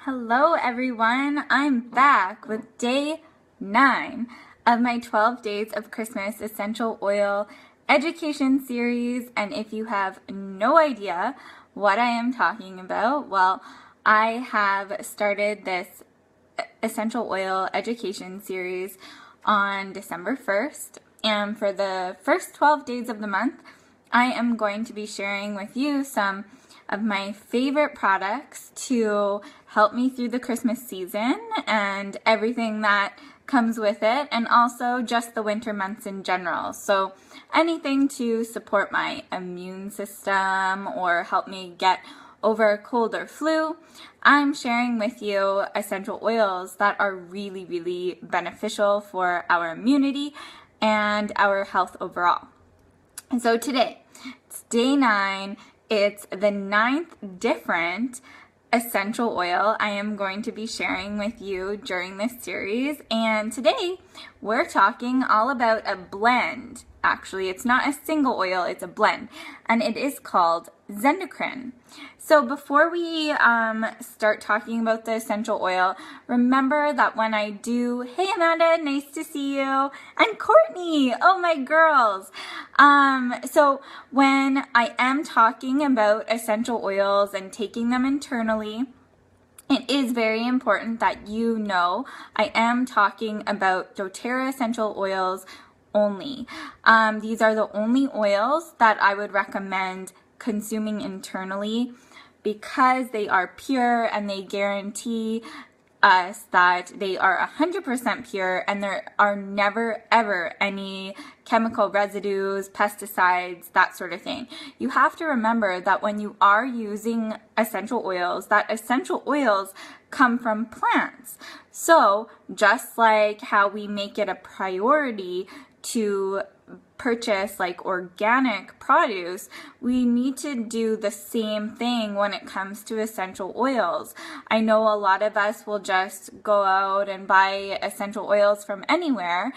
Hello everyone, I'm back with day 9 of my 12 Days of Christmas Essential Oil Education Series, and if you have no idea what I am talking about, well, I have started this Essential Oil Education Series on December 1st, and for the first 12 days of the month, I am going to be sharing with you some of my favorite products to help me through the Christmas season and everything that comes with it, and also just the winter months in general. So anything to support my immune system or help me get over a cold or flu, I'm sharing with you essential oils that are really beneficial for our immunity and our health overall. And so today, it's day 9. It's the 9th different essential oil I am going to be sharing with you during this series. And today we're talking all about a blend. Actually, it's not a single oil, it's a blend. And it is called Zendocrine. So before we start talking about the essential oil, remember that when I do, hey Amanda, nice to see you, and Courtney, oh my girls. So when I am talking about essential oils and taking them internally, it is very important that you know I am talking about doTERRA essential oils only. These are the only oils that I would recommend consuming internally because they are pure and they guarantee us that they are 100% pure and there are never ever any chemical residues, pesticides, that sort of thing. You have to remember that when you are using essential oils, that essential oils come from plants. So just like how we make it a priority to purchase like organic produce, we need to do the same thing when it comes to essential oils. I know a lot of us will just go out and buy essential oils from anywhere,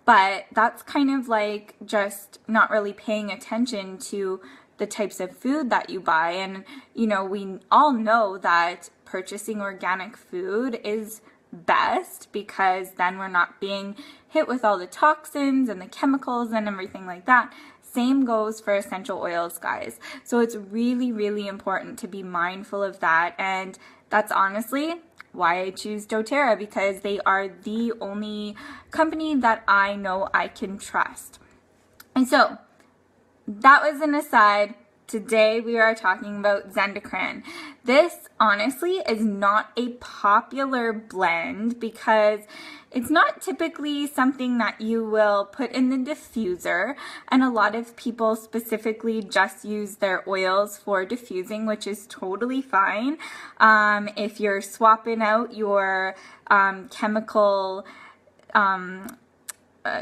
but that's kind of like just not really paying attention to the types of food that you buy. And you know, we all know that purchasing organic food is best because then we're not being hit with all the toxins and the chemicals and everything like that. Same goes for essential oils, guys. So it's really important to be mindful of that, and that's honestly why I choose doTERRA, because they are the only company that I know I can trust. And so that was an aside. Today we are talking about Zendocrine. This honestly is not a popular blend because it's not typically something that you will put in the diffuser, and a lot of people specifically just use their oils for diffusing, which is totally fine. If you're swapping out your chemical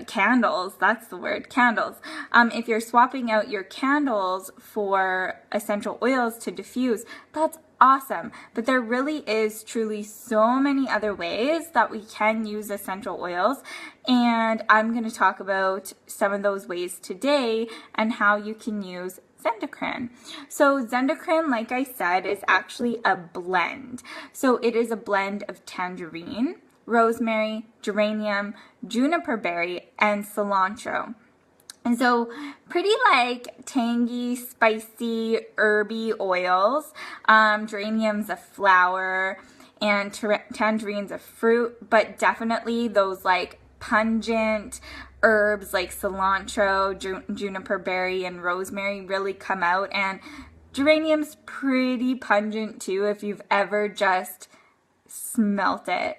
candles, that's the word, candles. If you're swapping out your candles for essential oils to diffuse, that's awesome. But there really is truly so many other ways that we can use essential oils, and I'm going to talk about some of those ways today and how you can use Zendocrine. So Zendocrine, like I said, is actually a blend. So it is a blend of tangerine, rosemary, geranium, juniper berry, and cilantro. And so pretty like tangy, spicy, herby oils. Geranium's a flower and tangerine's a fruit, but definitely those like pungent herbs like cilantro, juniper berry, and rosemary really come out. And geranium's pretty pungent too if you've ever just smelt it.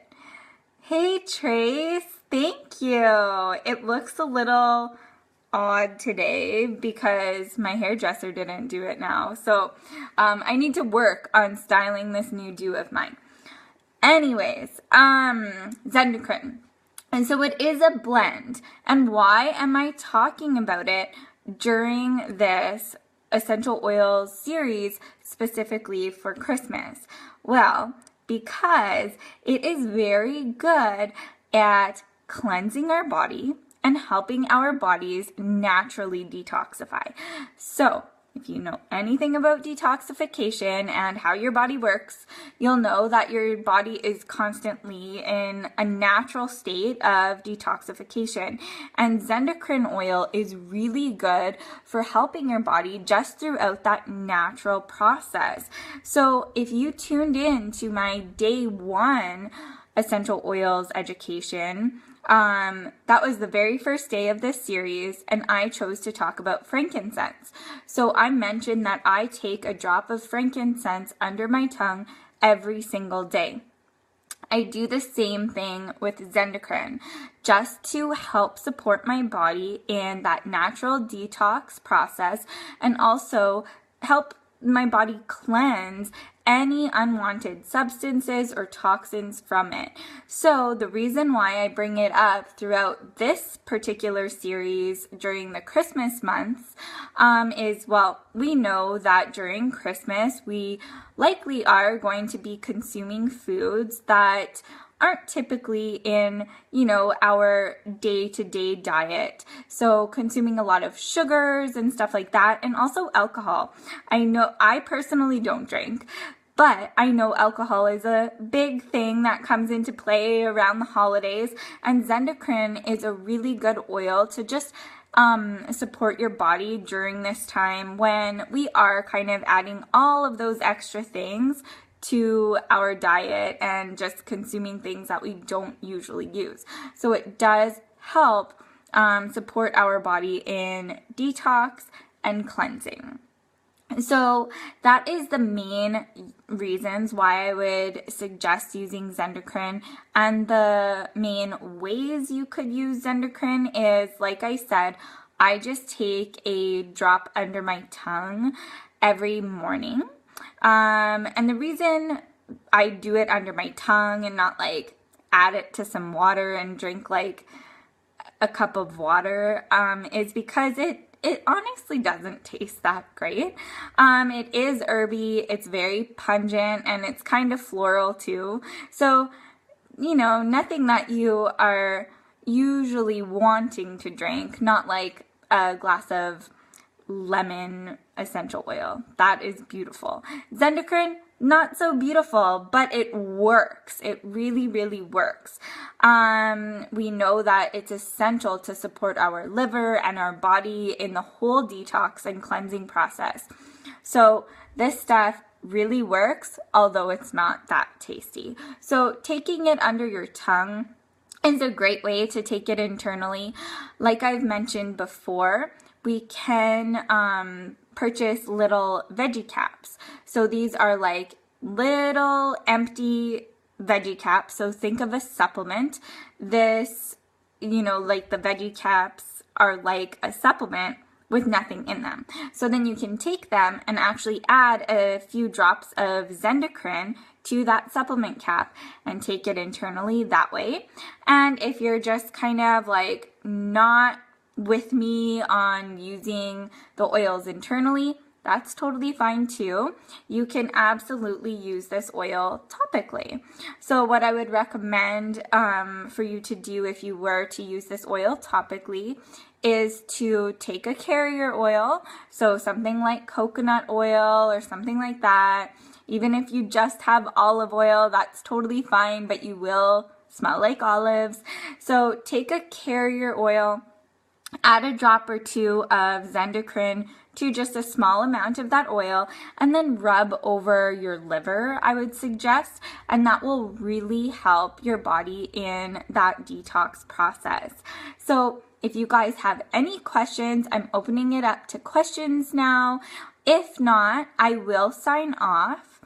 Hey Trace, thank you. It looks a little odd today because my hairdresser didn't do it now. So I need to work on styling this new do of mine. Anyways, Zendocrine. And so it is a blend. And why am I talking about it during this essential oils series specifically for Christmas? Well, because it is very good at cleansing our body and helping our bodies naturally detoxify. So if you know anything about detoxification and how your body works, you'll know that your body is constantly in a natural state of detoxification. And Zendocrine oil is really good for helping your body just throughout that natural process. So if you tuned in to my day 1 essential oils education, that was the very first day of this series, and I chose to talk about frankincense. So I mentioned that I take a drop of frankincense under my tongue every single day. I do the same thing with Zendocrine, just to help support my body in that natural detox process and also help my body cleanse any unwanted substances or toxins from it. So the reason why I bring it up throughout this particular series during the Christmas months is, well, we know that during Christmas we likely are going to be consuming foods that aren't typically in, our day-to-day diet. So consuming a lot of sugars and stuff like that, and also alcohol. I know I personally don't drink, but I know alcohol is a big thing that comes into play around the holidays, and Zendocrine is a really good oil to just support your body during this time when we are kind of adding all of those extra things to our diet and just consuming things that we don't usually use. So it does help support our body in detox and cleansing. So that is the main reasons why I would suggest using Zendocrine, and the main ways you could use Zendocrine is, like I said, I just take a drop under my tongue every morning. And the reason I do it under my tongue and not like add it to some water and drink like a cup of water is because it honestly doesn't taste that great. It is herby, it's very pungent, and it's kind of floral too. So, nothing that you are usually wanting to drink, not like a glass of lemon essential oil. That is beautiful. Zendocrine, not so beautiful, but it works. It really, really works. We know that it's essential to support our liver and our body in the whole detox and cleansing process. So this stuff really works, although it's not that tasty. So taking it under your tongue is a great way to take it internally. Like I've mentioned before, we can purchase little veggie caps. So these are like little empty veggie caps. So think of a supplement. This, like the veggie caps are like a supplement with nothing in them. So then you can take them and actually add a few drops of Zendocrine to that supplement cap and take it internally that way. And if you're just kind of like not with me on using the oils internally, that's totally fine too. You can absolutely use this oil topically. So what I would recommend for you to do if you were to use this oil topically is to take a carrier oil, so something like coconut oil or something like that. Even if you just have olive oil, that's totally fine, but you will smell like olives. So take a carrier oil, add a drop or two of Zendocrine to just a small amount of that oil, and then rub over your liver, I would suggest, and that will really help your body in that detox process. So if you guys have any questions, I'm opening it up to questions now. If not, I will sign off.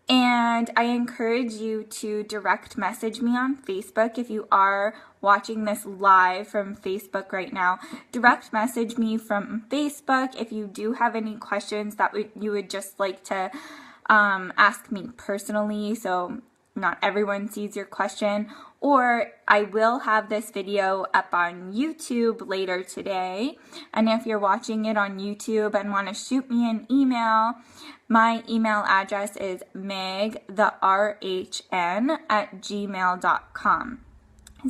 And I encourage you to direct message me on Facebook. If you are watching this live from Facebook right now, direct message me from Facebook if you do have any questions that you would just like to ask me personally, so not everyone sees your question. Or I will have this video up on YouTube later today. And if you're watching it on YouTube and want to shoot me an email, my email address is megtherhn@gmail.com.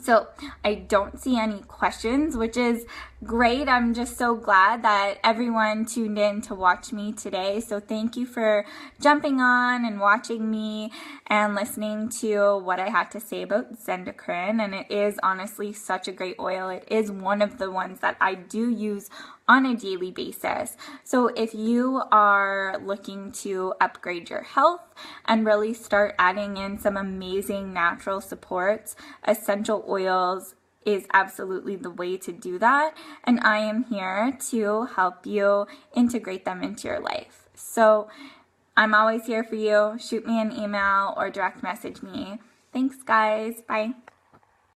So I don't see any questions, which is great. I'm just so glad that everyone tuned in to watch me today. So thank you for jumping on and watching me and listening to what I had to say about Zendocrine. And it is honestly such a great oil. It is one of the ones that I do use on a daily basis. So if you are looking to upgrade your health and really start adding in some amazing natural supports, essential oils is absolutely the way to do that, and I am here to help you integrate them into your life. So I'm always here for you. Shoot me an email or direct message me. Thanks, guys. Bye.